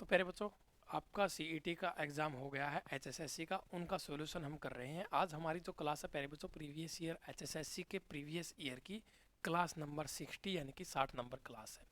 प्यारे बच्चों, आपका सीईटी का एग्ज़ाम हो गया है एचएसएससी का, उनका सॉल्यूशन हम कर रहे हैं। आज हमारी जो क्लास है प्यारे बच्चों, प्रीवियस ईयर एचएसएससी के प्रीवियस ईयर की क्लास नंबर 60 यानी कि 60 नंबर क्लास है।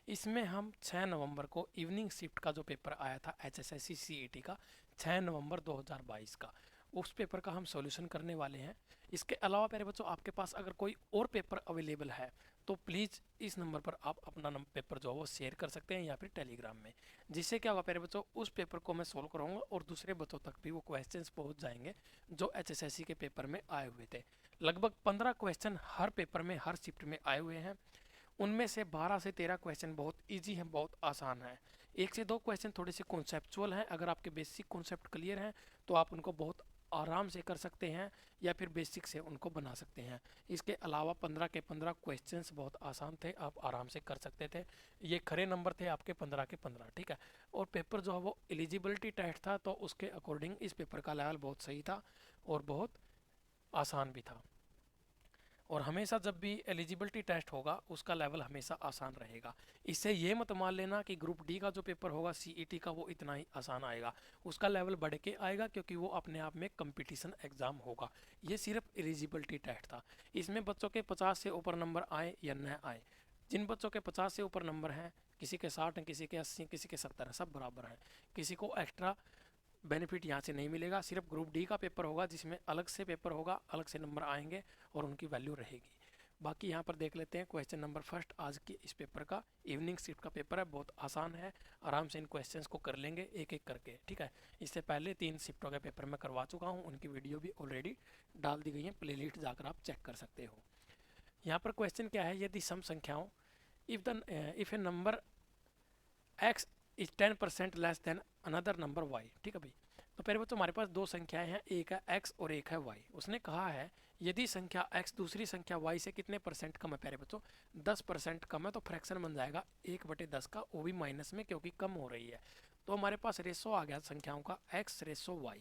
इसमें हम 6 नवंबर को इवनिंग शिफ्ट का जो पेपर आया था एचएसएससी सीईटी का 6 नवंबर 2022 का, उस पेपर का हम सॉल्यूशन करने वाले हैं। इसके अलावा प्यारे बच्चों, आपके पास अगर कोई और पेपर अवेलेबल है तो प्लीज़ इस नंबर पर आप अपना पेपर जो है वो शेयर कर सकते हैं या फिर टेलीग्राम में। जिससे क्या होगा प्यारे बच्चों, उस पेपर को मैं सोल्व कराऊंगा और दूसरे बच्चों तक भी वो क्वेश्चंस पहुंच जाएंगे जो एचएसएससी के पेपर में आए हुए थे। लगभग 15 क्वेश्चन हर पेपर में हर शिफ्ट में आए हुए हैं। उनमें से 12 से 13 क्वेश्चन बहुत इजी हैं, बहुत आसान है। 1 से 2 क्वेश्चन थोड़े से कॉन्सेप्चुअल हैं। अगर आपके बेसिक कॉन्सेप्ट क्लियर हैं तो आप उनको बहुत आराम से कर सकते हैं या फिर बेसिक से उनको बना सकते हैं। इसके अलावा 15 के 15 क्वेश्चंस बहुत आसान थे, आप आराम से कर सकते थे। ये खरे नंबर थे आपके 15 के 15, ठीक है। और पेपर जो है वो एलिजिबिलिटी टेस्ट था, तो उसके अकॉर्डिंग इस पेपर का लेवल बहुत सही था और बहुत आसान भी था। और हमेशा जब भी एलिजिबिलिटी टेस्ट होगा उसका लेवल हमेशा आसान रहेगा। इससे ये मत मान लेना कि ग्रुप डी का जो पेपर होगा सीईटी का वो इतना ही आसान आएगा। उसका लेवल बढ़ के आएगा क्योंकि वो अपने आप में कंपटीशन एग्जाम होगा। ये सिर्फ एलिजिबिलिटी टेस्ट था। इसमें बच्चों के 50 से ऊपर नंबर आए या न आए, जिन बच्चों के 50 से ऊपर नंबर हैं, किसी के 60 हैं, किसी के 80, किसी के 70 हैं, सब बराबर हैं। किसी को एक्स्ट्रा बेनिफिट यहाँ से नहीं मिलेगा। सिर्फ ग्रुप डी का पेपर होगा जिसमें अलग से पेपर होगा, अलग से नंबर आएंगे और उनकी वैल्यू रहेगी। बाकी यहाँ पर देख लेते हैं क्वेश्चन नंबर फर्स्ट आज की इस पेपर का। इवनिंग शिफ्ट का पेपर है, बहुत आसान है, आराम से इन क्वेश्चंस को कर लेंगे एक एक करके, ठीक है। इससे पहले 3 शिफ्टों के पेपर मैं करवा चुका हूँ, उनकी वीडियो भी ऑलरेडी डाल दी गई है, प्लेलिस्ट जाकर आप चेक कर सकते हो। यहाँ पर क्वेश्चन क्या है, यदि सम संख्याओं if A number x is 10% less than another number y, ठीक है भाई। तो पहले बच्चों हमारे पास दो संख्याएं हैं, एक है x और एक है y। उसने कहा है यदि संख्या x दूसरी संख्या y से कितने परसेंट कम है। प्यारे बच्चों 10% कम है तो फ्रैक्शन बन जाएगा 1/10 का, वो भी माइनस में क्योंकि कम हो रही है। तो हमारे पास रेशो आ गया संख्याओं का x रेशो y।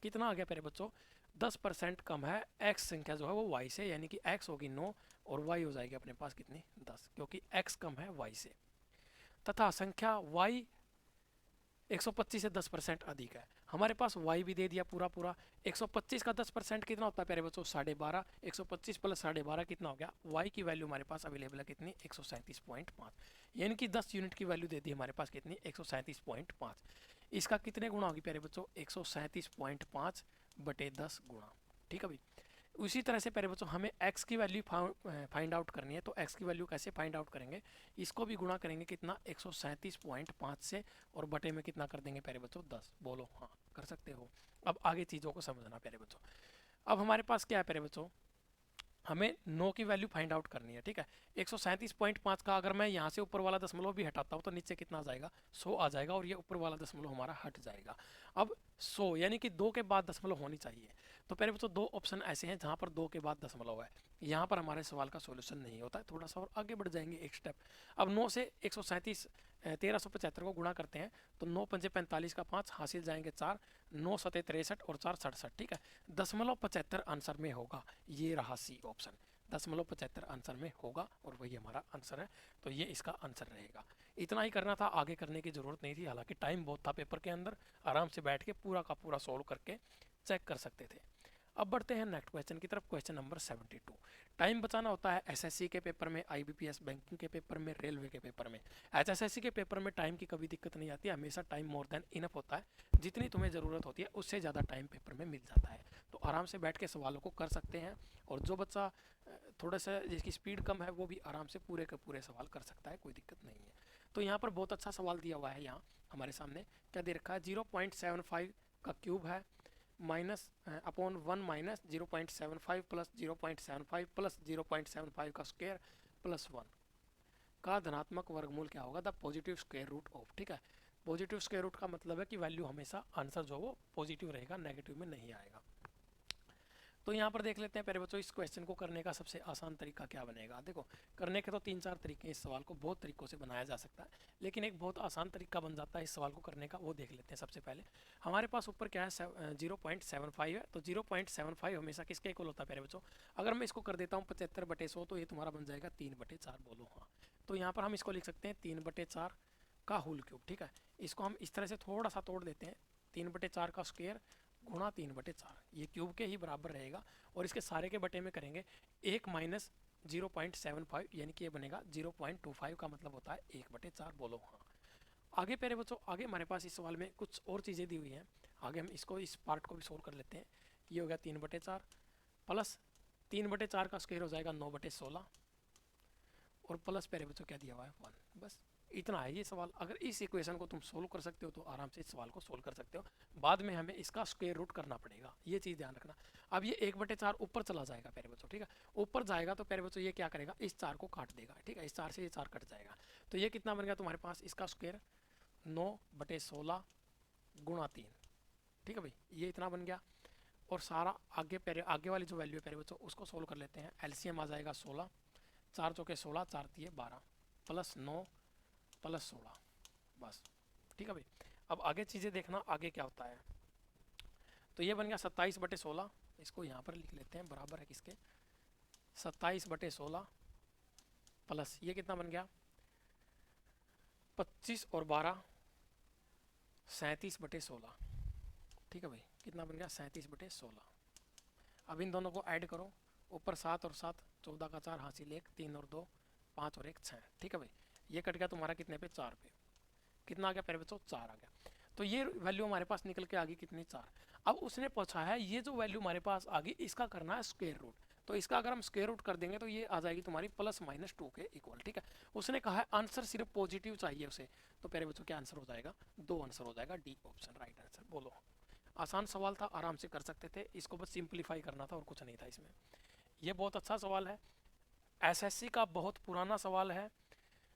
कितना आ गया प्यारे बच्चों, 10% कम है x संख्या जो है वो y से, यानी कि x होगी 9 और y हो जाएगी अपने पास कितनी 10, क्योंकि x कम है y से। तथा संख्या y 125 से 10% अधिक है। हमारे पास y भी दे दिया पूरा पूरा। 125 का 10% कितना होता है प्यारे बच्चों 12.5। 125 प्लस 12.5 कितना हो गया, y की वैल्यू हमारे पास अवेलेबल है कितनी 137.5, यानी कि 10 यूनिट की वैल्यू दे दी हमारे पास कितनी 137.5। इसका कितने गुणा होगी प्यारे बच्चों 137.5 बटे 10 गुणा, ठीक है भाई। उसी तरह से प्यारे बच्चों हमें x की वैल्यू फाइंड आउट करनी है, तो x की वैल्यू कैसे फाइंड आउट करेंगे, इसको भी गुणा करेंगे कितना 137.5 से और बटे में कितना कर देंगे प्यारे बच्चों 10। बोलो हाँ कर सकते हो। अब आगे चीज़ों को समझना प्यारे बच्चों। अब हमारे पास क्या है प्यारे बच्चों, हमें 9 की वैल्यू फाइंड आउट करनी है, ठीक है। 137.5 का अगर मैं यहाँ से ऊपर वाला दशमलव भी हटाता हूँ तो नीचे कितना आ जाएगा 100 आ जाएगा, और ये ऊपर वाला दशमलव हमारा हट जाएगा। अब 100 यानी कि 2 के बाद दशमलव होनी चाहिए। तो पहले बच्चों दो ऑप्शन ऐसे हैं जहाँ पर 2 के बाद दशमलव है, यहाँ पर हमारे सवाल का सोल्यूशन नहीं होता है। थोड़ा सा और आगे बढ़ जाएंगे एक स्टेप। अब 9 से 1375 को गुणा करते हैं तो 9 पंजे 45 का 5 हासिल जाएंगे 4, 9 सते 63 और 4 67, ठीक है। 0.75 आंसर में होगा, ये रहा सी ऑप्शन, 0.75 आंसर में होगा और वही हमारा आंसर है। तो ये इसका आंसर रहेगा। इतना ही करना था, आगे करने की ज़रूरत नहीं थी। हालांकि टाइम बहुत था पेपर के अंदर, आराम से बैठ के पूरा का पूरा सॉल्व करके चेक कर सकते थे। अब बढ़ते हैं नेक्स्ट क्वेश्चन की तरफ, क्वेश्चन नंबर 72। टाइम बचाना होता है एसएससी के पेपर में, आईबीपीएस बैंकिंग के पेपर में, रेलवे के पेपर में। एचएसएससी के पेपर में टाइम की कभी दिक्कत नहीं आती, हमेशा टाइम मोर देन इनफ होता है। जितनी तुम्हें ज़रूरत होती है उससे ज़्यादा टाइम पेपर में मिल जाता है, तो आराम से बैठ के सवालों को कर सकते हैं। और जो बच्चा थोड़ा सा जिसकी स्पीड कम है वो भी आराम से पूरे के पूरे सवाल कर सकता है, कोई दिक्कत नहीं है। तो यहाँ पर बहुत अच्छा सवाल दिया हुआ है। यहाँ हमारे सामने क्या दे रखा है, 0.75 का क्यूब है minus upon 1 minus 0.75 plus 0.75 plus 0.75 का स्क्वायर प्लस 1 का धनात्मक वर्गमूल क्या होगा, the positive square root of, ठीक है। पॉजिटिव स्क्वायर रूट का मतलब है कि वैल्यू हमेशा आंसर जो वो पॉजिटिव रहेगा, नेगेटिव में नहीं आएगा। तो यहाँ पर देख लेते हैं प्यारे बच्चों इस क्वेश्चन को करने का सबसे आसान तरीका क्या बनेगा। देखो करने के तो 3-4 तरीके, इस सवाल को बहुत तरीकों से बनाया जा सकता है, लेकिन एक बहुत आसान तरीका बन जाता है इस सवाल को करने का, वो देख लेते हैं। सबसे पहले हमारे पास ऊपर क्या है 0.75 है, तो 0.75 हमेशा किसके इक्वल होता है प्यारे बच्चों, अगर मैं इसको कर देता हूँ 75/100 तो ये तुम्हारा बन जाएगा 3/4। बोलो हाँ। तो यहाँ पर हम इसको लिख सकते हैं 3/4 का होल क्यूब। ठीक है, इसको हम इस तरह से थोड़ा सा तोड़ देते हैं, 3/4 का स्क्वायर गुणा 3/4, ये क्यूब के ही बराबर रहेगा। और इसके सारे के बटे में करेंगे 1 माइनस 0.75, यानी कि ये बनेगा 0.25 का मतलब होता है 1/4। बोलो हाँ। आगे प्यारे बच्चों, आगे हमारे पास इस सवाल में कुछ और चीज़ें दी हुई हैं। आगे हम इसको, इस पार्ट को भी सोल्व कर लेते हैं। ये हो गया 3/4 प्लस 3/4 का स्क्वायर हो जाएगा 9/16, और प्लस प्यारे बच्चों क्या दिया हुआ है 1। बस इतना है ये सवाल। अगर इस इक्वेशन को तुम सोल्व कर सकते हो तो आराम से इस सवाल को सोल्व कर सकते हो। बाद में हमें इसका स्क्वायर रूट करना पड़ेगा, ये चीज़ ध्यान रखना। अब ये 1/4 ऊपर चला जाएगा प्यारे बच्चों। ठीक है, ऊपर जाएगा तो प्यारे बच्चों ये क्या करेगा, इस 4 को काट देगा। ठीक है, इस 4 से ये 4 कट जाएगा। तो ये कितना बन गया तुम्हारे पास, इसका स्क्वायर 9/16 गुणा 3। ठीक है भाई, ये इतना बन गया। और सारा आगे वाली जो वैल्यू है प्यारे बच्चों उसको सोल्व कर लेते हैं। एलसीएम आ जाएगा 16, 4 चौके 16, 4 तिये 12, प्लस 9 प्लस 16। बस ठीक है भाई। अब आगे चीज़ें देखना, आगे क्या होता है। तो ये बन गया 27/16, इसको यहाँ पर लिख लेते हैं, बराबर है किसके, 27/16 प्लस ये कितना बन गया 25 और 12 37/16। ठीक है भाई, कितना बन गया 37/16। अब इन दोनों को ऐड करो, ऊपर 7 और 7 14 का 4 हासिल 1, 3 और 2 5 और 1 6। ठीक है भाई, ये कट गया तुम्हारा कितने पे, 4 पे। कितना आ गया प्यारे बच्चों, 4 आ गया। तो ये वैल्यू हमारे पास निकल के आ गई कितनी, 4। अब उसने पूछा है ये जो वैल्यू हमारे पास आ गई इसका करना है स्क्वायर रूट। तो इसका अगर हम स्क्वायर रूट कर देंगे तो ये आ जाएगी तुम्हारी +-2 के इक्वल। ठीक है, उसने कहा है आंसर सिर्फ पॉजिटिव चाहिए उसे। तो प्यारे बच्चों क्या आंसर हो जाएगा, 2 आंसर हो जाएगा, डी ऑप्शन राइट आंसर। बोलो, आसान सवाल था, आराम से कर सकते थे, इसको बस सिंप्लीफाई करना था और कुछ नहीं था इसमें। ये बहुत अच्छा सवाल है, एसएससी का बहुत पुराना सवाल है,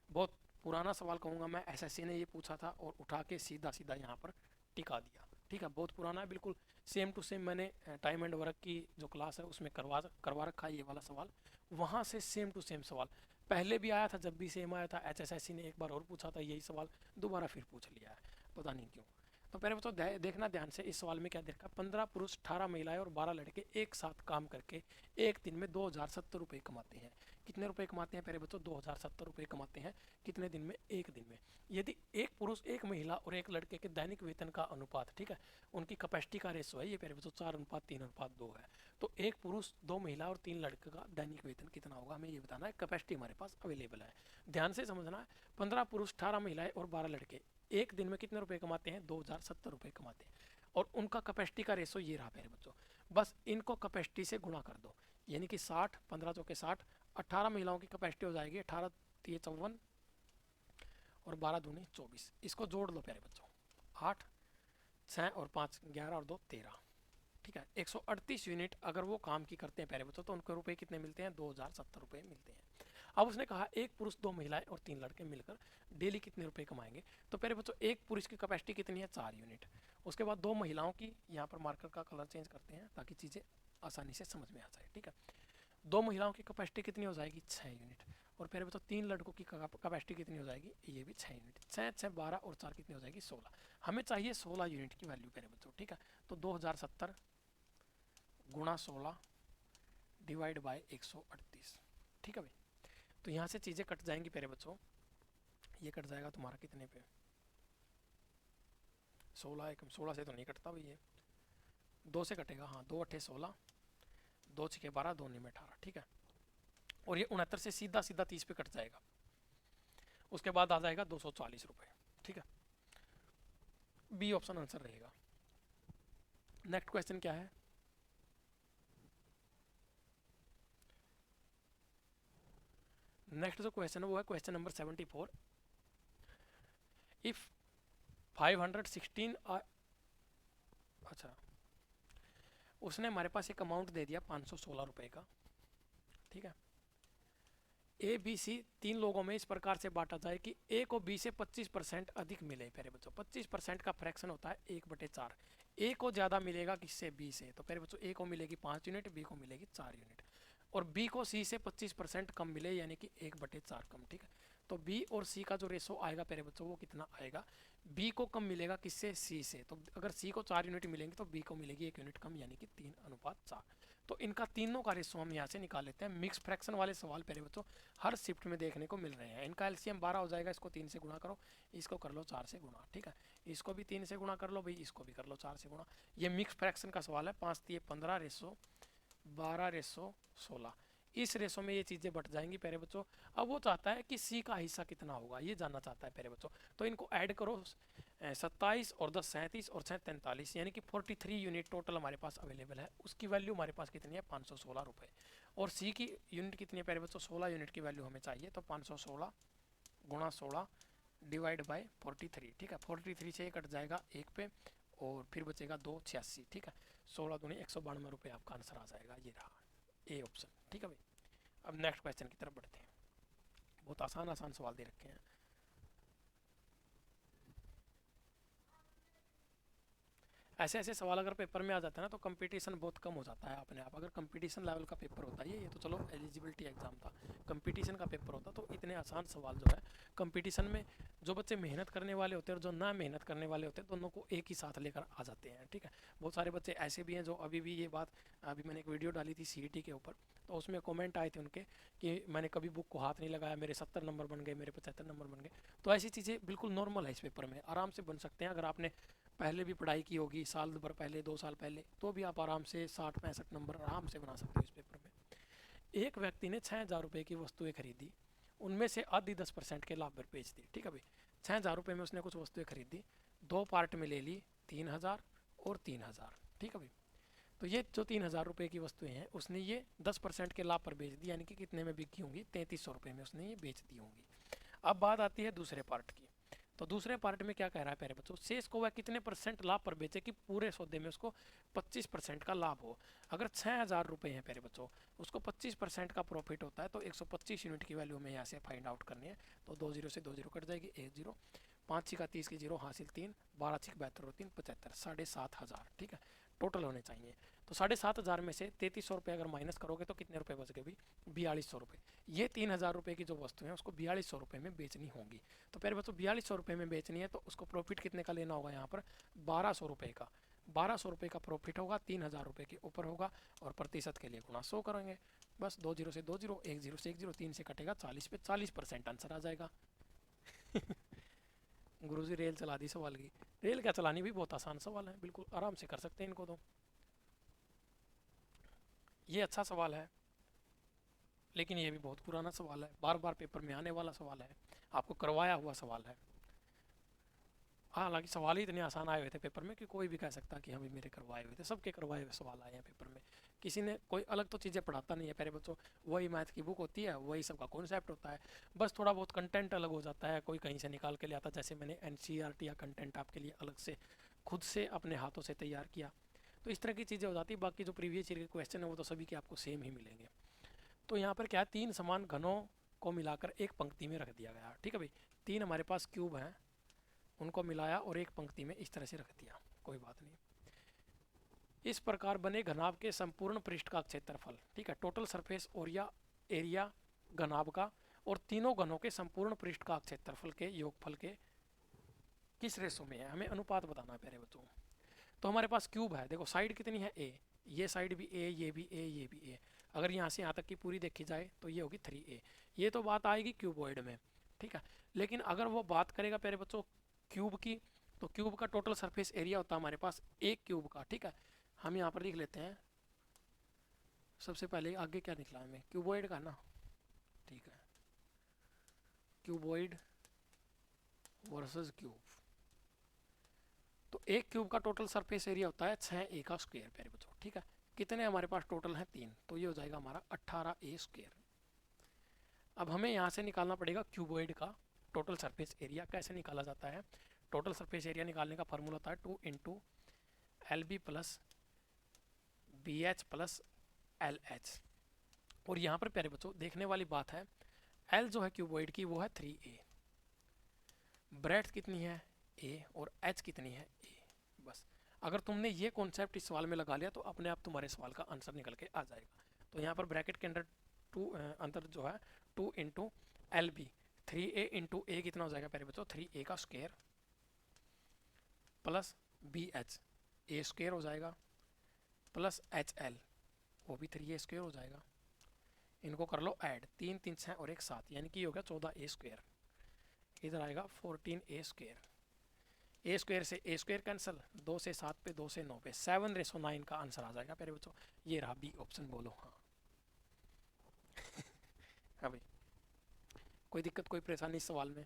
बहुत पुराना सवाल कहूँगा मैं। एसएससी ने ये पूछा था और उठा के सीधा सीधा यहाँ पर टिका दिया। ठीक है, बहुत पुराना है, बिल्कुल सेम टू सेम। मैंने टाइम एंड वर्क की जो क्लास है उसमें करवा रखा है ये वाला सवाल, वहाँ से सेम टू सेम सवाल पहले भी आया था। जब भी सेम आया था एचएसएससी ने एक बार और पूछा था यही सवाल, दोबारा फिर पूछ लिया है, पता नहीं क्यों। तो पहले तो देखना ध्यान से, इस सवाल में क्या देखा, 15 पुरुष 18 महिलाएं और 12 लड़के एक साथ काम करके एक दिन में 2070 रुपये कमाते हैं। कितने रुपए कमाते हैं प्यारे बच्चों, 2070 रुपये कमाते हैं। कितने दिन में, एक दिन में। यदि एक पुरुष एक महिला और एक लड़के के दैनिक वेतन का अनुपात, ठीक है, उनकी कैपेसिटी का रेशो है ये प्यारे बच्चों 4:3:2 है। तो एक पुरुष 2 महिला और 3 लड़के का दैनिक वेतन कितना होगा, हमें ये बताना है। कैपेसिटी हमारे पास अवेलेबल है, ध्यान से समझना है। 15 पुरुष 18 महिलाएं और 12 लड़के एक दिन में कितने रुपए कमाते हैं, 2070 रुपये कमाते हैं। और उनका कैपेसिटी का रेशो ये रहा प्यारे बच्चों। बस इनको कैपेसिटी से गुणा कर दो, यानी कि 60, 15 चौके 60, 18 महिलाओं की कैपेसिटी हो जाएगी 18 3 54 और 12 दूनी 24। इसको जोड़ लो प्यारे बच्चों, 8 6 और 5 11 और 2 13। ठीक है, 138 यूनिट अगर वो काम की करते हैं प्यारे बच्चों तो उनको रुपए कितने मिलते हैं, 2070 रुपये मिलते हैं। अब उसने कहा एक पुरुष 2 महिलाएं और 3 लड़के मिलकर डेली कितने रुपए कमाएंगे। तो प्यारे बच्चों एक पुरुष की कैपेसिटी कितनी है, 4 यूनिट। उसके बाद 2 महिलाओं की, यहाँ पर मार्कर का कलर चेंज करते हैं ताकि चीज़ें आसानी से समझ में आ जाए। ठीक है, 2 महिलाओं की कैपेसिटी कितनी हो जाएगी, 6 यूनिट। और प्यारे बच्चों 3 लड़कों की कैपेसिटी कितनी हो जाएगी, ये भी 6 यूनिट। 6 6 12 और 4 कितनी हो जाएगी, 16। हमें चाहिए 16 यूनिट की वैल्यू प्यारे बच्चों। ठीक है, तो 2070 गुणा 16 डिवाइड बाय 138। ठीक है भाई, तो यहाँ से चीज़ें कट जाएंगी प्यारे बच्चों। ये कट जाएगा तुम्हारा कितने पे, 16 से तो नहीं कटता भाई, ये 2 से कटेगा। हाँ, 2 8 16, 2 6 12, 2 9 18। ठीक है, और ये 69 से सीधा सीधा 30 पे कट जाएगा। उसके बाद आ जाएगा 240 रुपये। ठीक है, बी ऑप्शन आंसर रहेगा। नेक्स्ट क्वेश्चन क्या है, नेक्स्ट जो क्वेश्चन है वो है क्वेश्चन नंबर 74। इफ 516 अच्छा, उसने हमारे पास एक अमाउंट दे दिया 516 रुपये का। ठीक है, ए बी सी 3 लोगों में इस प्रकार से बांटा जाए कि ए को बी से 25% अधिक मिले। प्यारे बच्चों 25% का फ्रैक्शन होता है 1/4। ए को ज़्यादा मिलेगा किससे, बी से। तो प्यारे बच्चों ए को मिलेगी 5 यूनिट, बी को मिलेगी 4 यूनिट। और बी को सी से 25% कम मिले, यानी कि 1/4 कम। ठीक है, तो बी और सी का जो रेशो आएगा प्यारे बच्चों वो कितना आएगा, बी को कम मिलेगा किससे, सी से। तो अगर सी को 4 यूनिट मिलेंगे तो बी को मिलेगी 1 यूनिट कम, यानी कि 3:4। तो इनका तीनों का रेशो हम यहाँ से निकाल लेते हैं। मिक्स फ्रैक्शन वाले सवाल प्यारे बच्चों हर शिफ्ट में देखने को मिल रहे हैं। इनका एलसीएम 12 हो जाएगा, इसको 3 से गुणा करो, इसको कर लो 4 से गुणा, ठीक है, इसको भी 3 से गुणा कर लो भाई, इसको भी कर लो 4 से गुणा। ये मिक्स फ्रैक्शन का सवाल है, 5 3 15 रेशो 12 रेशो 16, इस रेशो में ये चीज़ें बट जाएंगी प्यारे बच्चों। अब वो चाहता है कि सी का हिस्सा कितना होगा, ये जानना चाहता है प्यारे बच्चों। तो इनको ऐड करो, 27 और 10 37 और 6 43, यानी कि 43 यूनिट टोटल हमारे पास अवेलेबल है। उसकी वैल्यू हमारे पास कितनी है, 516 रुपये। और सी की यूनिट कितनी है प्यारे बच्चों, 16 यूनिट की वैल्यू हमें चाहिए। तो 516 गुणा 16 डिवाइड बाय 43, ठीक है, 43 से ये कट जाएगा 1 पे और फिर बचेगा 2 86, ठीक है, 16 दूनी 192 रुपये आपका आंसर आ जाएगा। ये रहा ए ऑप्शन, ठीक है भाई। अब नेक्स्ट क्वेश्चन की तरफ बढ़ते हैं। बहुत आसान आसान सवाल दे रखे हैं। ऐसे ऐसे सवाल अगर पेपर में आ जाते हैं ना तो कंपटीशन बहुत कम हो जाता है अपने आप। अगर कंपटीशन लेवल का पेपर होता है ये तो चलो एलिजिबिलिटी एग्जाम था, कंपटीशन का पेपर होता तो इतने आसान सवाल जो है कंपटीशन में जो बच्चे मेहनत करने वाले होते हैं और जो ना मेहनत करने वाले होते हैं दोनों को एक ही साथ लेकर आ जाते हैं, ठीक है। बहुत सारे बच्चे ऐसे भी हैं जो अभी भी ये बात, अभी मैंने एक वीडियो डाली थी सीईटी के ऊपर, तो उसमें कमेंट आए थे उनके कि मैंने कभी बुक को हाथ नहीं लगाया, मेरे 70 नंबर बन गए, मेरे 75 नंबर बन गए। तो ऐसी चीज़ें बिल्कुल नॉर्मल है, इस पेपर में आराम से बन सकते हैं। अगर आपने पहले भी पढ़ाई की होगी, साल भर पहले 2 साल पहले, तो भी आप आराम से 60 65 नंबर आराम से बना सकते हो इस पेपर में। एक व्यक्ति ने 6,000 रुपये की वस्तुएं खरीदी, उनमें से आधी 10% के लाभ पर बेच दी, ठीक है भाई। 6,000 रुपये में उसने कुछ वस्तुएं खरीदी, 2 पार्ट में ले ली, 3,000 और 3,000, ठीक है भाई। तो ये जो 3,000 रुपये की वस्तुएं हैं उसने ये 10% के लाभ पर बेच दी, यानी कि कितने में बिकी होंगी, 3300 रुपये में उसने ये बेच दी होंगी। अब बात आती है दूसरे पार्ट की। तो दूसरे पार्ट में क्या कह रहा है प्यारे बच्चों, शेष को वह कितने परसेंट लाभ पर बेचे कि पूरे सौदे में उसको 25% का लाभ हो। अगर 6,000 रुपये हैं प्यारे बच्चों, उसको 25% का प्रॉफिट होता है, तो 125 यूनिट की वैल्यू में यहाँ से फाइंड आउट करनी है। तो 2 जीरो से 2 जीरो कट जाएगी, 1 जीरो, 5 6 30 की जीरो हासिल 3, 12 6 72 और 3 75, 7,500, ठीक है, टोटल होने चाहिए। तो 7,500 में से 3300 रुपये अगर माइनस करोगे तो कितने रुपए बच गए भी, 4200 रुपये। ये 3,000 रुपये की जो वस्तु है उसको 4200 रुपये में बेचनी होंगी। तो पहले बच्चों 4200 रुपये में बेचनी है, तो उसको प्रॉफिट कितने का लेना होगा, यहाँ पर 1200 रुपये का। 1200 रुपये का प्रॉफिट होगा, 3,000 रुपये के ऊपर होगा, और प्रतिशत के लिए गुणा 100 करेंगे। बस 2 जीरो से 2 जीरो, 1 जीरो से 1 जीरो, 3 से कटेगा 40 पे 40% आंसर आ जाएगा। गुरुजी रेल चला दी सवाल की। रेल क्या चलानी भी बहुत आसान सवाल है, बिल्कुल आराम से कर सकते हैं इनको। तो ये अच्छा सवाल है, लेकिन ये भी बहुत पुराना सवाल है, बार बार पेपर में आने वाला सवाल है, आपको करवाया हुआ सवाल है। हालांकि सवाल ही इतने आसान आए हुए थे पेपर में कि कोई भी कह सकता कि हाँ भाई मेरे करवाए हुए थे, सबके करवाए हुए सवाल आए हैं पेपर में। किसी ने कोई अलग तो चीज़ें पढ़ाता नहीं है प्यारे बच्चों, वही मैथ की बुक होती है, वही सबका कॉन्सेप्ट होता है, बस थोड़ा बहुत कंटेंट अलग हो जाता है, कोई कहीं से निकाल के ले आता। जैसे मैंने NCERT या कंटेंट आपके लिए अलग से खुद से अपने हाथों से तैयार किया, तो इस तरह की चीज़ें हो जाती है। बाकी जो प्रीवियस ईयर के क्वेश्चन है वो तो सभी के आपको सेम ही मिलेंगे। तो यहाँ पर क्या है, 3 समान घनों को मिलाकर एक पंक्ति में रख दिया गया, ठीक है भाई। 3 हमारे पास क्यूब हैं, उनको मिलाया और एक पंक्ति में इस तरह से रख दिया, कोई बात नहीं। इस प्रकार बने घनाभ के संपूर्ण पृष्ठ का क्षेत्रफल, ठीक है, टोटल सरफेस एरिया घनाभ का और तीनों घनों के संपूर्ण पृष्ठ का क्षेत्रफल के योगफल के किस रेशो में है, हमें अनुपात बताना है प्यारे बच्चों। तो हमारे पास क्यूब है, देखो साइड कितनी है A, ये साइड भी A, ये भी A, ये भी A। अगर यहाँ से यहाँ तक की पूरी देखी जाए तो ये होगी 3A। ये तो बात आएगी क्यूबॉइड में, ठीक है। लेकिन अगर वो बात करेगा प्यारे बच्चों क्यूब की, तो क्यूब का टोटल सरफेस एरिया होता है हमारे पास एक क्यूब का, ठीक है। हम यहाँ पर लिख लेते हैं, सबसे पहले आगे क्या निकला हमें, क्यूबॉइड का ना, ठीक है, क्यूबॉइड वर्सेस क्यूब। तो एक क्यूब का टोटल सरफेस एरिया होता है 6A का स्क्वायर प्यारे बच्चों, ठीक है। कितने हमारे पास टोटल हैं 3, तो ये हो जाएगा हमारा 18A स्क्वायर। अब हमें यहाँ से निकालना पड़ेगा क्यूबॉइड का टोटल सरफेस एरिया। कैसे निकाला जाता है, टोटल सरफेस एरिया निकालने का फार्मूला होता है 2 into LB plus BH plus LH। और यहाँ पर प्यारे बच्चों देखने वाली बात है, L जो है क्यूबॉइड की वो है 3A, ब्रेड्थ कितनी है A और H कितनी है A। बस अगर तुमने ये कॉन्सेप्ट इस सवाल में लगा लिया तो अपने आप तुम्हारे सवाल का आंसर निकल के आ जाएगा। तो यहाँ पर ब्रैकेट के अंदर अंदर जो है 2 into LB, 3A into A कितना हो जाएगा प्यारे बच्चों, 3A का square plus BH, A square हो जाएगा प्लस HL, वो भी 3a² हो जाएगा। इनको कर लो ऐड, 3 3 6 और 1 7, यानी कि हो गया 14a²। इधर आएगा 14a²। a² से a² कैंसिल, 2 से 7 पे, 2 से 9 पे, 7:9 का आंसर आ जाएगा प्यारे बच्चों। ये रहा बी ऑप्शन, बोलो हाँ। हाँ भाई, कोई दिक्कत कोई परेशानी इस सवाल में?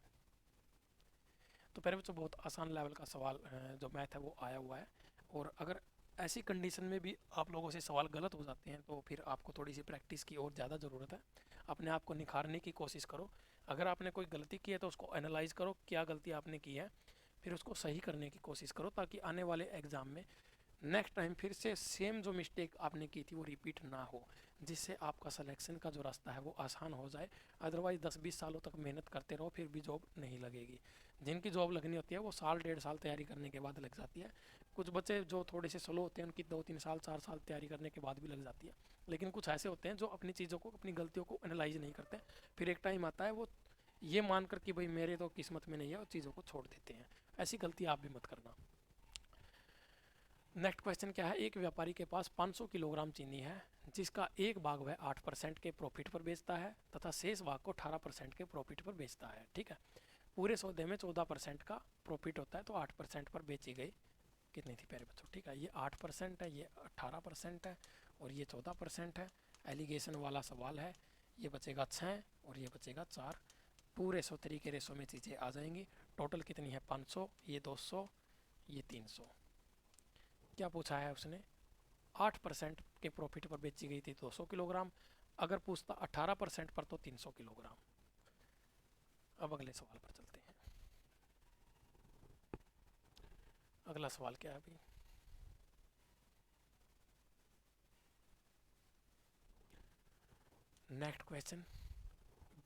तो प्यारे बच्चों बहुत आसान लेवल का सवाल जो मैथ है वो आया हुआ है। और अगर ऐसी कंडीशन में भी आप लोगों से सवाल गलत हो जाते हैं तो फिर आपको थोड़ी सी प्रैक्टिस की और ज़्यादा ज़रूरत है। अपने आप को निखारने की कोशिश करो। अगर आपने कोई गलती की है तो उसको एनालाइज करो, क्या गलती आपने की है, फिर उसको सही करने की कोशिश करो, ताकि आने वाले एग्ज़ाम में नेक्स्ट टाइम फिर से सेम जो मिस्टेक आपने की थी वो रिपीट ना हो, जिससे आपका सिलेक्शन का जो रास्ता है वो आसान हो जाए। अदरवाइज़ 10-20 सालों तक मेहनत करते रहो, फिर भी जॉब नहीं लगेगी। जिनकी जॉब लगनी होती है वो साल 1.5 साल तैयारी करने के बाद लग जाती है। कुछ बच्चे जो थोड़े से स्लो होते हैं उनकी 2-3 साल 4 साल तैयारी करने के बाद भी लग जाती है। लेकिन कुछ ऐसे होते हैं जो अपनी चीज़ों को, अपनी गलतियों को एनालाइज नहीं करते, फिर एक टाइम आता है वो ये मानकर कि भाई मेरे तो किस्मत में नहीं है, और चीज़ों को छोड़ देते हैं। ऐसी गलती आप भी मत करना। नेक्स्ट क्वेश्चन क्या है, एक व्यापारी के पास 500 किलोग्राम चीनी है, जिसका एक भाग वह 8% के प्रॉफिट पर बेचता है तथा शेष भाग को 18% के प्रॉफिट पर बेचता है। ठीक है, पूरे सौदे में 14% का प्रॉफिट होता है, तो 8% पर बेची गई कितनी थी प्यारे बच्चों? ठीक है, ये 8% है, ये 18% है और ये 14% है। एलिगेशन वाला सवाल है। ये बचेगा 6 और ये बचेगा 4। पूरे 100 तरीके रेशो में चीज़ें आ जाएंगी। टोटल कितनी है? 500, ये 200, ये 300। क्या पूछा है उसने? 8% के प्रॉफिट पर बेची गई थी 200 किलोग्राम। अगर पूछता 18% पर तो 300 किलोग्राम। अब अगले सवाल पर चलते हैं। अगला सवाल क्या है अभी? नेक्स्ट क्वेश्चन,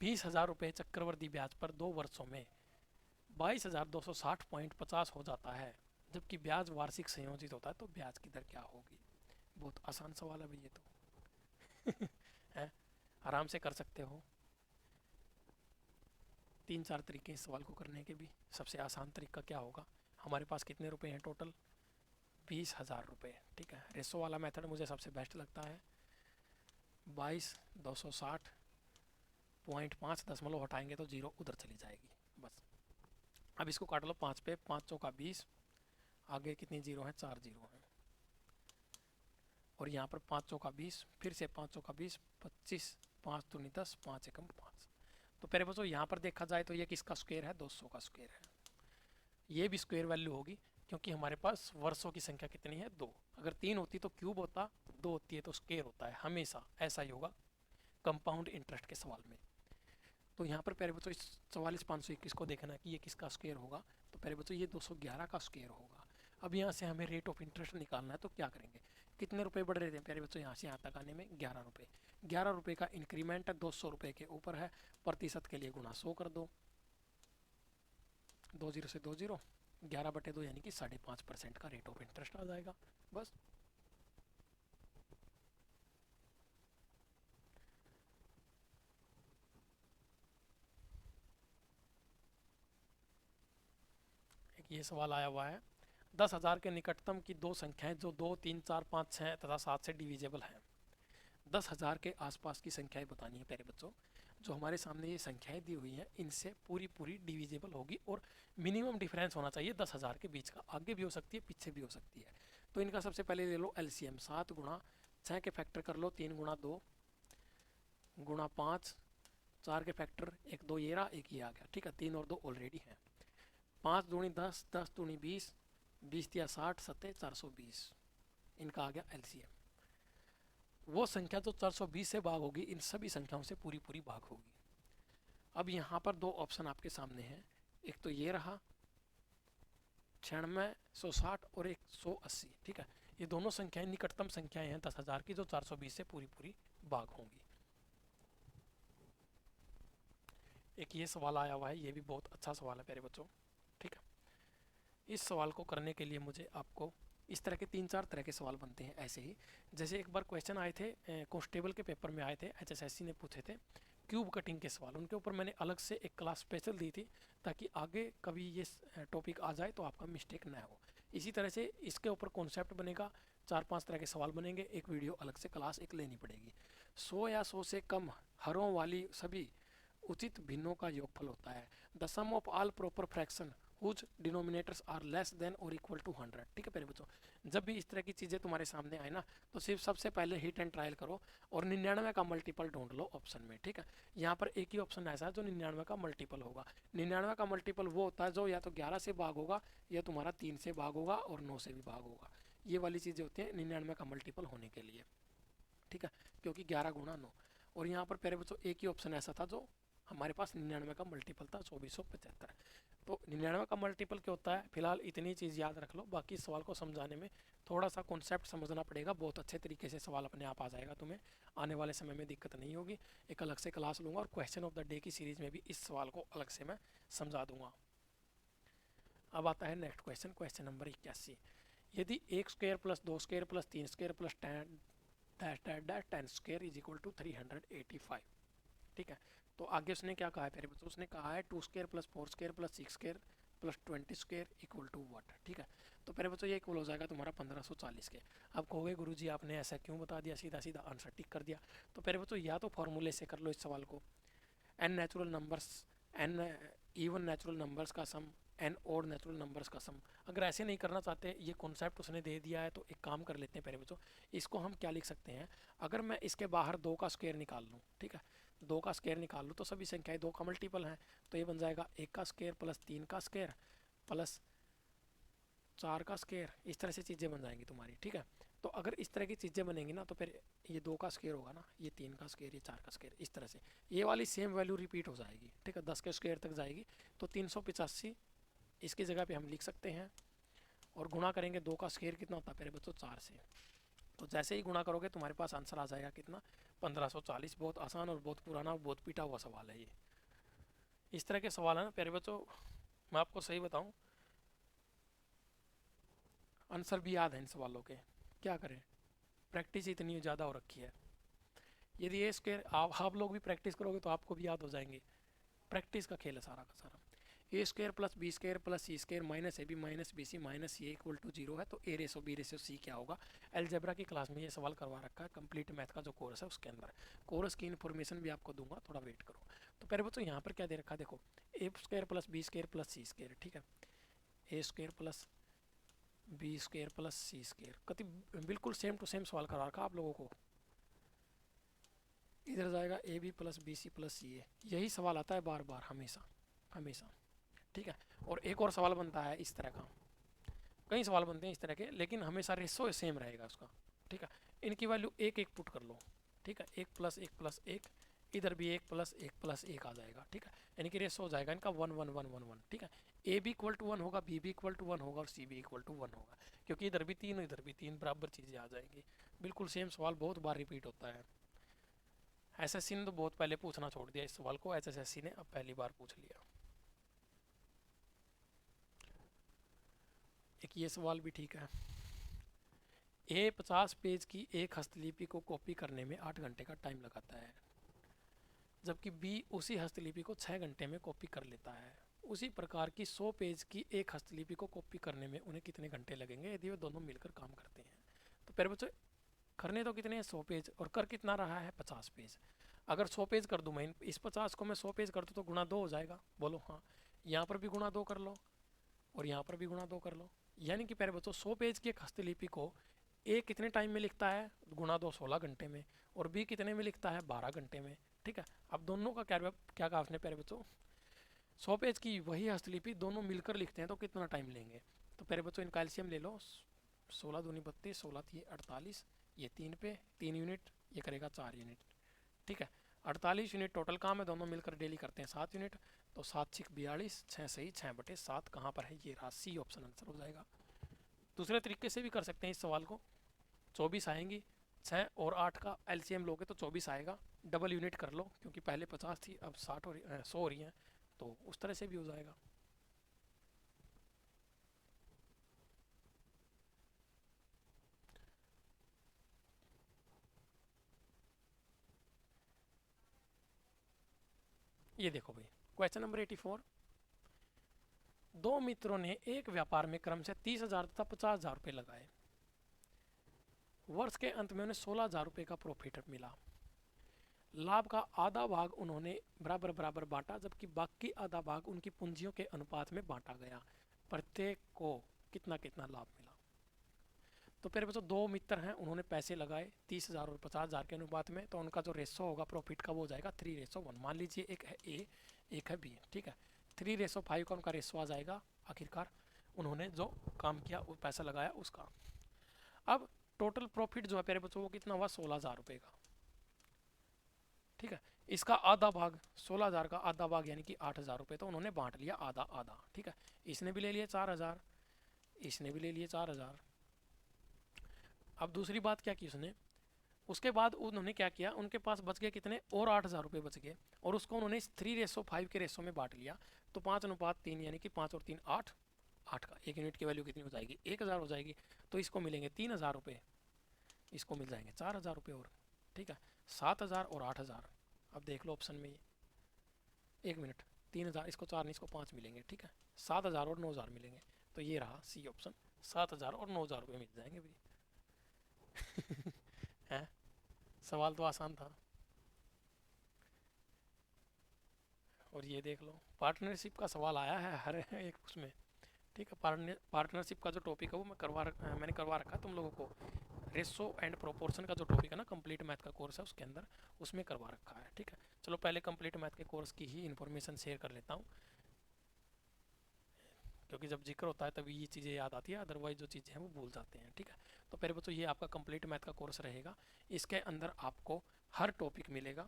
20,000 रुपये चक्रवर्ती ब्याज पर 2 वर्षों में 22,260.50 हो जाता है, जबकि ब्याज वार्षिक संयोजित होता है, तो ब्याज की दर क्या होगी? बहुत आसान सवाल है भाई ये तो। है, आराम से कर सकते हो। 3-4 तरीके इस सवाल को करने के भी। सबसे आसान तरीका क्या होगा? हमारे पास कितने रुपए हैं टोटल? 20,000 रुपये। ठीक है, रेसो वाला मेथड मुझे सबसे बेस्ट लगता है। 22,260.5 दशमलव हटाएंगे तो 0 उधर चली जाएगी बस। अब इसको काट लो 5 पे, 5 चौका 20, आगे कितनी जीरो है? 4 जीरो हैं। और यहाँ पर 5 चौका 20, फिर से 5 चौका 20, 25, 5 दूनी 10, 5 एकम 5। तो पहले बच्चों यहाँ पर देखा जाए तो ये किसका स्क्वायर है? 200 का स्क्वायर है। ये भी स्क्वायर वैल्यू होगी, क्योंकि हमारे पास वर्षों की संख्या कितनी है? 2। अगर 3 होती तो क्यूब होता, 2 होती है तो स्क्वायर होता है, हमेशा ऐसा ही होगा कंपाउंड इंटरेस्ट के सवाल में। तो यहाँ पर प्यारे बच्चों इस 44,521 को देखना है कि ये किसका स्क्वायर होगा। तो प्यारे बच्चों ये 211 का स्क्वायर होगा। अब यहाँ से हमें रेट ऑफ इंटरेस्ट निकालना है, तो क्या करेंगे? कितने रुपए बढ़ रहे थे प्यारे बच्चों यहाँ से यहाँ तक आने में? 11 रुपये। 11 रुपये का इंक्रीमेंट है, 200 रुपये के ऊपर है, प्रतिशत के लिए गुना 100 कर दो, 2 जीरो से 2 जीरो, 11/2 यानी कि 5.5% का रेट ऑफ इंटरेस्ट आ जाएगा बस। एक ये सवाल आया हुआ है, 10,000 के निकटतम की दो संख्याएं जो 2, 3, 4, 5, 6 तथा 7 से डिविजेबल हैं। 10,000 के आसपास की संख्याएं बतानी है प्यारे बच्चों। जो हमारे सामने ये संख्याएं दी हुई हैं इनसे पूरी पूरी डिविजेबल होगी, और मिनिमम डिफरेंस होना चाहिए 10,000 के बीच का। आगे भी हो सकती है, पीछे भी हो सकती है। तो इनका सबसे पहले ले लो एलसीएम। 7 गुणा 6 के फैक्टर कर लो, 3 गुणा 2 गुणा 5, 4 के फैक्टर 1 2 ये रहा, एक ये आ गया। ठीक है, 3 और 2 ऑलरेडी हैं। 5 दूनी 10, 10 दूनी 20, 20 या 60, 7 420। इनका आ गया एलसीएम। वो संख्या जो 420 से भाग होगी, इन सभी संख्याओं से पूरी पूरी भाग होगी। अब यहाँ पर दो ऑप्शन आपके सामने हैं, एक तो ये रहा 96, 160 और 180। ठीक है, ये दोनों संख्याएं निकटतम संख्याएं हैं 10,000 की, जो 420 से पूरी पूरी भाग होंगी। एक ये सवाल आया हुआ है, ये भी बहुत अच्छा सवाल है प्यारे बच्चों। ठीक है, इस सवाल को करने के लिए मुझे आपको इस तरह के 3-4 तरह के सवाल बनते हैं ऐसे ही। जैसे एक बार क्वेश्चन आए थे कांस्टेबल के पेपर में आए थे, एचएसएससी ने पूछे थे क्यूब कटिंग के सवाल। उनके ऊपर मैंने अलग से एक क्लास स्पेशल दी थी, ताकि आगे कभी ये टॉपिक आ जाए तो आपका मिस्टेक ना हो। इसी तरह से इसके ऊपर कॉन्सेप्ट बनेगा 4-5 तरह के सवाल बनेंगे, एक वीडियो अलग से क्लास एक लेनी पड़ेगी। 100 या 100 से कम हरों वाली सभी उचित भिन्नों का योगफल होता है। The sum of all proper fraction whose denominators are less than और इक्वल टू 100। ठीक है प्यारे बच्चों, जब भी इस तरह की चीज़ें तुम्हारे सामने आए ना, तो सिर्फ सबसे पहले हिट एंड ट्रायल करो और 99 का मल्टीपल ढूंढ लो ऑप्शन में। ठीक है, यहाँ पर एक ही ऑप्शन ऐसा है जो 99 का मल्टीपल होगा। 99 का मल्टीपल वो होता है जो या तो 11 से भाग होगा, या तुम्हारा 3 से भाग होगा, और 9 से भी भाग होगा। ये वाली चीज़ें होती हैं 99 का मल्टीपल होने के लिए। ठीक है, क्योंकि 11 गुणा 9। और यहाँ पर प्यारे बच्चों एक ही ऑप्शन ऐसा था जो हमारे पास 99 का मल्टीपल था, 2475। तो 99 का मल्टीपल क्या होता है, फिलहाल इतनी चीज़ याद रख लो। बाकी सवाल को समझाने में थोड़ा सा कॉन्सेप्ट समझना पड़ेगा, बहुत अच्छे तरीके से सवाल अपने आप आ जाएगा, तुम्हें आने वाले समय में दिक्कत नहीं होगी। एक अलग से क्लास लूँगा और क्वेश्चन ऑफ द डे की सीरीज में भी इस सवाल को अलग से मैं समझा दूंगा। अब आता है नेक्स्ट क्वेश्चन, क्वेश्चन नंबर 81। यदि 1 square plus 2 square plus 3 square plus 10 square is equal to 385। ठीक है, तो आगे उसने क्या कहा है प्यारे बच्चों, उसने कहा है 2 square plus 4 square plus 6 square plus 20 square equal to what. ठीक है, तो प्यारे बच्चों ये इक्वल हो जाएगा तुम्हारा 1540 के। अब कहोगे गुरुजी आपने ऐसा क्यों बता दिया, सीधा सीधा आंसर टिक कर दिया। तो प्यारे बच्चों या तो फॉर्मूले से कर लो इस सवाल को, n natural numbers, n even natural numbers का sum, n odd natural numbers का सम। अगर ऐसे नहीं करना चाहते, ये कॉन्सेप्ट उसने दे दिया है, तो एक काम कर लेते हैं प्यारे बच्चों, इसको हम क्या लिख सकते हैं, अगर मैं इसके बाहर 2 का स्क्वायर निकाल लूँ, ठीक है, 2 का स्क्वायर निकाल लूँ तो सभी संख्याएं 2 का मल्टीपल हैं, तो ये बन जाएगा 1 का स्क्वायर प्लस 3 का स्क्वायर प्लस 4 का स्क्वायर। इस तरह से चीज़ें बन जाएंगी तुम्हारी। ठीक है, तो अगर इस तरह की चीज़ें बनेंगी ना, तो फिर ये 2 का स्क्वायर होगा ना, ये 3 का स्क्वायर, ये 4 का स्क्वायर, इस तरह से ये वाली सेम वैल्यू रिपीट हो जाएगी। ठीक है, 10 के स्क्वायर तक जाएगी, तो 385 इसकी जगह पे हम लिख सकते हैं। और गुणा करेंगे 2 का स्क्वायर कितना होता है मेरे बच्चों, 4 से। तो जैसे ही गुणा करोगे तुम्हारे पास आंसर आ जाएगा कितना, 1540। बहुत आसान और बहुत पुराना, बहुत पीटा हुआ सवाल है ये। इस तरह के सवाल है ना प्यारे बच्चों, मैं आपको सही बताऊं, आंसर भी याद है इन सवालों के, क्या करें, प्रैक्टिस इतनी ज़्यादा हो रखी है। यदि ये स्क्वायर आप लोग भी प्रैक्टिस करोगे तो आपको भी याद हो जाएंगे। प्रैक्टिस का खेल है सारा का सारा। A square plus B square plus C square minus A B minus B C minus A equal to 0 है, तो A ratio B ratio C क्या होगा। अलजेब्रा की क्लास में ये सवाल करवा रखा है, कंप्लीट मैथ का जो कोर्स है उसके अंदर। कोर्स की इन्फॉर्मेशन भी आपको दूंगा, थोड़ा वेट करो। तो पहले बच्चों यहाँ पर क्या दे रखा है, देखो A square plus B square plus C square. ठीक है, A square plus B square plus C square, कति बिल्कुल सेम टू सेम सवाल करवा रखा आप लोगों को। इधर जाएगा A B plus B C plus C A, यही सवाल आता है बार बार, हमेशा हमेशा। ठीक है, और एक और सवाल बनता है इस तरह का, कई सवाल बनते हैं इस तरह के, लेकिन हमेशा रेशो सेम रहेगा उसका। ठीक है, इनकी वैल्यू 1 1 पुट कर लो। ठीक है, 1 प्लस 1 प्लस 1, इधर भी 1 प्लस 1 प्लस 1 आ जाएगा। ठीक है, यानी कि रेशो हो जाएगा इनका 1 1 1 1 1। ठीक है, ए भी इक्वल टू 1 होगा, बी भी इक्वल टू 1 होगा, और सी भी इक्वल टू 1 होगा, क्योंकि इधर भी 3 इधर भी 3 बराबर चीज़ें आ जाएंगी। बिल्कुल सेम सवाल बहुत बार रिपीट होता है। एसएससी ने तो बहुत पहले पूछना छोड़ दिया इस सवाल को, एचएसएससी ने अब पहली बार पूछ लिया। एक ये सवाल भी ठीक है, ए 50 पेज की एक हस्तलिपि को कॉपी करने में 8 घंटे का टाइम लगाता है, जबकि बी उसी हस्तलिपि को 6 घंटे में कॉपी कर लेता है। उसी प्रकार की 100 पेज की एक हस्तलिपि को कॉपी करने में उन्हें कितने घंटे लगेंगे यदि वे दोनों मिलकर काम करते हैं। तो पहले बच्चों करने तो कितने हैं 100 पेज, और कर कितना रहा है 50 पेज। अगर 100 पेज कर दूँ मैं, इस 50 को मैं 100 पेज कर दूँ तो गुणा 2 हो जाएगा, बोलो हाँ। यहाँ पर भी गुणा 2 कर लो, और यहाँ पर भी गुणा 2 कर लो, यानी कि प्यारे बच्चों 100 पेज की एक हस्तलिपि को ए कितने टाइम में लिखता है, गुणा 2 16 घंटे में, और बी कितने में लिखता है 12 घंटे में। ठीक है, अब दोनों का क्या कहा उसने प्यारे बच्चों, 100 पेज की वही हस्तलिपि दोनों मिलकर लिखते हैं तो कितना टाइम लेंगे। तो प्यारे बच्चों इनका एलसीएम ले लो, 16 दूनी 32, 16 थी 48, ये 3 पे 3 यूनिट, ये करेगा 4 यूनिट। ठीक है, 48 यूनिट टोटल काम है, दोनों मिलकर डेली करते हैं 7 यूनिट, तो 7 6 42, 6 सही 6/7 कहाँ पर है, ये रहा सी ऑप्शन आंसर हो जाएगा। दूसरे तरीके से भी कर सकते हैं इस सवाल को, 24 आएंगी, 6 और 8 का एलसीएम लोगे तो 24 आएगा, डबल यूनिट कर लो, क्योंकि पहले 50 थी अब 100 हो रही हैं, तो उस तरह से भी हो जाएगा। ये देखो भाई क्वेश्चन नंबर 84, दो मित्रों ने एक व्यापार में क्रम से 30,000 तथा 50,000 रुपये लगाए। वर्ष के अंत में उन्हें 16,000 रुपये का प्रॉफिट मिला। लाभ का आधा भाग उन्होंने बराबर बराबर बांटा, जबकि बाकी आधा भाग उनकी पूंजियों के अनुपात में बांटा गया। प्रत्येक को कितना कितना लाभ मिला। तो फिर बच्चों दो मित्र हैं, उन्होंने पैसे लगाए 30,000 और 50,000 के अनुपात में, तो उनका जो रेशो होगा प्रॉफिट का वो हो जाएगा 3:1। मान लीजिए एक है ए, एक है बी, ठीक है। 3:5 का उनका रेशो आ जाएगा। आखिरकार उन्होंने जो काम किया, वो पैसा लगाया उसका। अब टोटल प्रॉफिट जो है प्यारे बच्चों वो कितना हुआ, 16,000 रुपये का, ठीक है। इसका आधा भाग, 16,000 का आधा भाग यानी कि 8,000 रुपये, तो उन्होंने बांट लिया आधा आधा, ठीक है। इसने भी ले लिया 4,000, इसने भी ले लिए 4,000। अब दूसरी बात क्या की उसने, उसके बाद उन्होंने क्या किया, उनके पास बच गए कितने, और 8,000 रुपये बच गए, और उसको उन्होंने 3:5 के रेशो में बांट लिया। तो 5:3 यानी कि 5 और 3 8, 8 का 1 यूनिट की वैल्यू कितनी हो जाएगी, 1,000 हो जाएगी। तो इसको मिलेंगे 3,000 रुपये, इसको मिल जाएंगे 4,000 रुपये और, ठीक है। 7,000 और 8,000। अब देख लो ऑप्शन में ये, 1 मिनट, 3,000, इसको 4 नहीं इसको 5 मिलेंगे, ठीक है। 7,000 और 9,000 मिलेंगे। तो ये रहा सी ऑप्शन, 7,000 और 9,000 रुपये मिल जाएंगे भाई। है, सवाल तो आसान था। और ये देख लो पार्टनरशिप का सवाल आया है हर एक उसमें, ठीक है। पार्टनरशिप का जो टॉपिक है वो मैंने करवा रखा है तुम लोगों को। रेशो एंड प्रोपोर्शन का जो टॉपिक है ना, कंप्लीट मैथ का कोर्स है उसके अंदर, उसमें करवा रखा है, ठीक है। चलो पहले कंप्लीट मैथ के कोर्स की ही इन्फॉर्मेशन शेयर कर लेता हूँ, क्योंकि जब जिक्र होता है तभी ये चीज़ें याद आती है, अदरवाइज जो चीज़ें हैं वो भूल जाते हैं, ठीक है। तो पहले बच्चों ये आपका कंप्लीट मैथ का कोर्स रहेगा। इसके अंदर आपको हर टॉपिक मिलेगा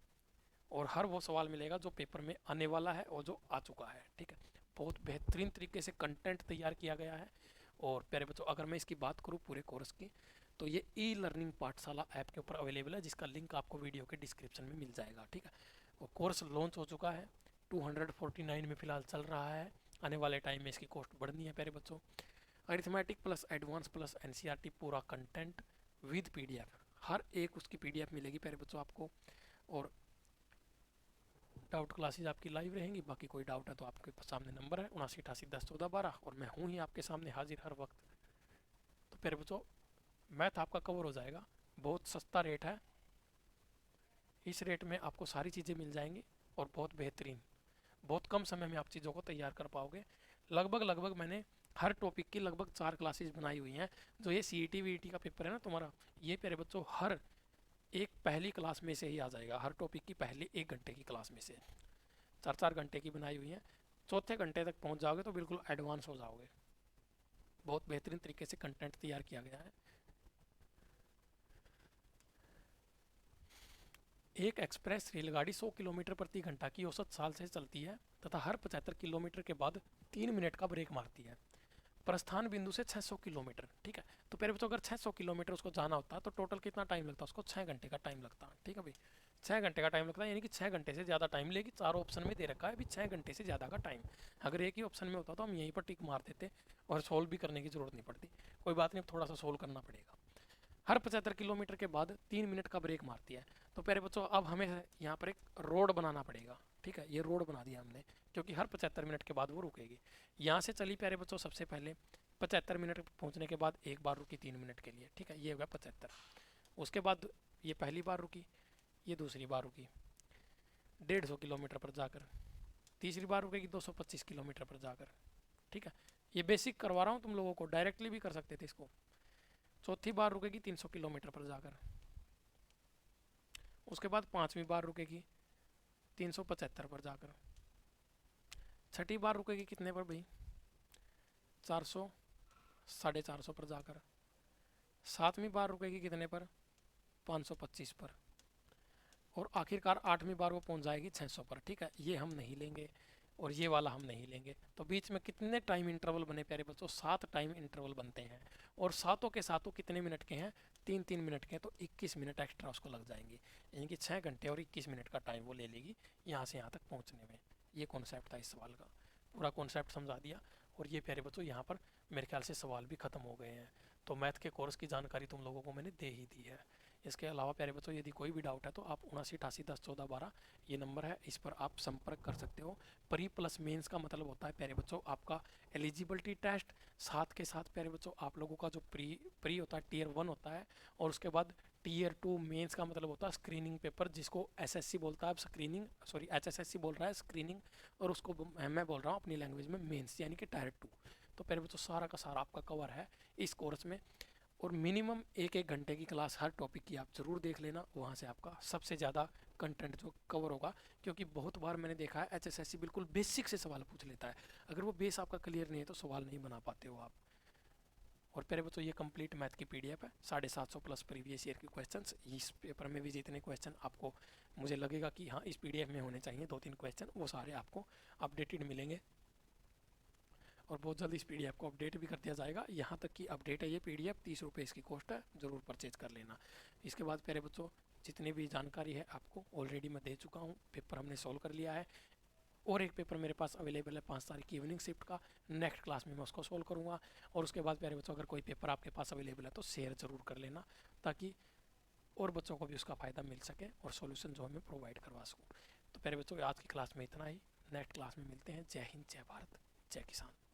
और हर वो सवाल मिलेगा जो पेपर में आने वाला है और जो आ चुका है, ठीक है। बहुत बेहतरीन तरीके से कंटेंट तैयार किया गया है। और प्यारे बच्चों अगर मैं इसकी बात करूँ पूरे कोर्स की, तो ये ई लर्निंग पाठशाला ऐप के ऊपर अवेलेबल है, जिसका लिंक आपको वीडियो के डिस्क्रिप्शन में मिल जाएगा, ठीक है। वो कोर्स लॉन्च हो चुका है, 249 में फ़िलहाल चल रहा है। आने वाले टाइम में इसकी कॉस्ट बढ़नी है प्यारे बच्चों। Arithmetic plus advance plus NCERT पूरा कंटेंट विद पीडीएफ, हर एक उसकी पीडीएफ मिलेगी प्यारे बच्चों आपको। और डाउट क्लासेज आपकी लाइव रहेंगी। बाकी कोई डाउट है तो आपके सामने नंबर है 79881014, और मैं हूँ ही आपके सामने हाजिर हर वक्त। तो प्यारे बच्चों मैथ आपका कवर हो जाएगा, बहुत सस्ता रेट है, इस रेट में आपको सारी चीज़ें मिल जाएंगी और बहुत बेहतरीन, बहुत कम समय में आप चीज़ों को तैयार कर पाओगे। लगभग मैंने हर टॉपिक की लगभग 4 क्लासेज बनाई हुई हैं। जो ये सीईटी वीईटी का पेपर है ना तुम्हारा, ये प्यारे बच्चों हर एक पहली क्लास में से ही आ जाएगा, हर टॉपिक की पहली 1 घंटे की क्लास में से 4-4 घंटे की बनाई हुई है। चौथे घंटे तक पहुंच जाओगे तो बिल्कुल एडवांस हो जाओगे। बहुत बेहतरीन तरीके से कंटेंट तैयार किया गया है। एक एक्सप्रेस रेलगाड़ी 100 किलोमीटर प्रति घंटा की औसत चाल से चलती है तथा हर 75 किलोमीटर के बाद 3 मिनट का ब्रेक मारती है। प्रस्थान बिंदु से 600 किलोमीटर, ठीक है। तो पहले बच्चों अगर 600 किलोमीटर उसको जाना होता है तो टोटल कितना टाइम लगता है, उसको 6 घंटे का टाइम लगता है, ठीक है भाई। 6 घंटे का टाइम लगता है, यानी कि 6 घंटे से ज़्यादा टाइम लेगी। चारों ऑप्शन में दे रखा है अभी 6 घंटे से ज़्यादा का टाइम। अगर एक ही ऑप्शन में होता तो हम यहीं पर टिक मार देते और सोल्व भी करने की ज़रूरत नहीं पड़ती। कोई बात नहीं, थोड़ा सा सोल्व करना पड़ेगा। हर 75 किलोमीटर के बाद 3 मिनट का ब्रेक मारती है। तो प्यारे बच्चों अब हमें यहाँ पर एक रोड बनाना पड़ेगा, ठीक है। ये रोड बना दिया हमने, क्योंकि हर 75 मिनट के बाद वो रुकेगी। यहाँ से चली प्यारे बच्चों सबसे पहले 75 मिनट पहुँचने के बाद एक बार रुकी 3 मिनट के लिए, ठीक है। ये हो गया 75। उसके बाद ये पहली बार रुकी, ये दूसरी बार रुकी 150 किलोमीटर पर जाकर, तीसरी बार रुकेगी 225 किलोमीटर पर जाकर, ठीक है। ये बेसिक करवा रहा हूँ तुम लोगों को, डायरेक्टली भी कर सकते थे इसको। चौथी बार रुकेगी 300 किलोमीटर पर जाकर। उसके बाद पांचवी बार रुकेगी 375 पर जाकर। छठी बार रुकेगी कितने पर भाई, 400 450 पर जाकर। सातवीं बार रुकेगी कितने पर, 525 पर। और आखिरकार आठवीं बार वो पहुंच जाएगी 600 पर, ठीक है। ये हम नहीं लेंगे और ये वाला हम नहीं लेंगे। तो बीच में कितने टाइम इंटरवल बने प्यारे बच्चों, 7 टाइम इंटरवल बनते हैं। और सातों के सातों कितने मिनट के हैं, 3-3 मिनट के हैं, तो 21 मिनट एक्स्ट्रा उसको लग जाएंगे। यानी कि 6 घंटे और 21 मिनट का टाइम वो ले लेगी यहाँ से यहाँ तक पहुँचने में। ये कॉन्सेप्ट था इस सवाल का, पूरा कॉन्सेप्ट समझा दिया। और ये प्यारे बच्चों यहाँ पर मेरे ख्याल से सवाल भी ख़त्म हो गए हैं। तो मैथ के कोर्स की जानकारी तुम लोगों को मैंने दे ही दी है। इसके अलावा प्यारे बच्चों यदि कोई भी डाउट है तो आप 7988101412 ये नंबर है, इस पर आप संपर्क कर सकते हो। प्री प्लस मेंस का मतलब होता है प्यारे बच्चों आपका एलिजिबिलिटी टेस्ट, साथ के साथ प्यारे बच्चों आप लोगों का जो प्री होता है टियर 1 होता है, और उसके बाद टियर 2 मेंस का मतलब होता है स्क्रीनिंग पेपर, जिसको एसएससी बोलता है, स्क्रीनिंग सॉरी एचएसएससी बोल रहा है स्क्रीनिंग, और उसको मैं बोल रहा हूँ अपनी लैंग्वेज में मेंस यानी कि टायर 2। तो प्यारे बच्चों सारा का सारा आपका कवर है इस कोर्स में, और मिनिमम 1-1 घंटे की क्लास हर टॉपिक की आप ज़रूर देख लेना, वहाँ से आपका सबसे ज़्यादा कंटेंट जो कवर होगा। क्योंकि बहुत बार मैंने देखा है एचएसएससी बिल्कुल बेसिक से सवाल पूछ लेता है, अगर वो बेस आपका क्लियर नहीं है तो सवाल नहीं बना पाते हो आप। और प्यारे बच्चों ये कंप्लीट मैथ की पीडीएफ है, 750 प्लस प्रीवियस ईयर के क्वेश्चंस। इस पेपर में भी जितने क्वेश्चन आपको मुझे लगेगा कि हाँ इस पीडीएफ में होने चाहिए 2-3 क्वेश्चन, वो सारे आपको अपडेटेड मिलेंगे, और बहुत जल्दी इस पीडीएफ को अपडेट भी कर दिया जाएगा। यहाँ तक कि अपडेट है ये पीडीएफ, 30 रुपये इसकी कॉस्ट है, ज़रूर परचेज कर लेना। इसके बाद प्यारे बच्चों जितनी भी जानकारी है आपको ऑलरेडी मैं दे चुका हूँ, पेपर हमने सॉल्व कर लिया है, और एक पेपर मेरे पास अवेलेबल है 5 तारीख की इवनिंग शिफ्ट का, नेक्स्ट क्लास में मैं उसको सॉल्व करूँगा। और उसके बाद प्यारे बच्चों अगर कोई पेपर आपके पास अवेलेबल है तो शेयर ज़रूर कर लेना, ताकि और बच्चों को भी उसका फ़ायदा मिल सके और सॉल्यूशन जो हमें प्रोवाइड करवा सकूँ। तो प्यारे बच्चों आज की क्लास में इतना ही, नेक्स्ट क्लास में मिलते हैं। जय हिंद, जय भारत, जय किसान।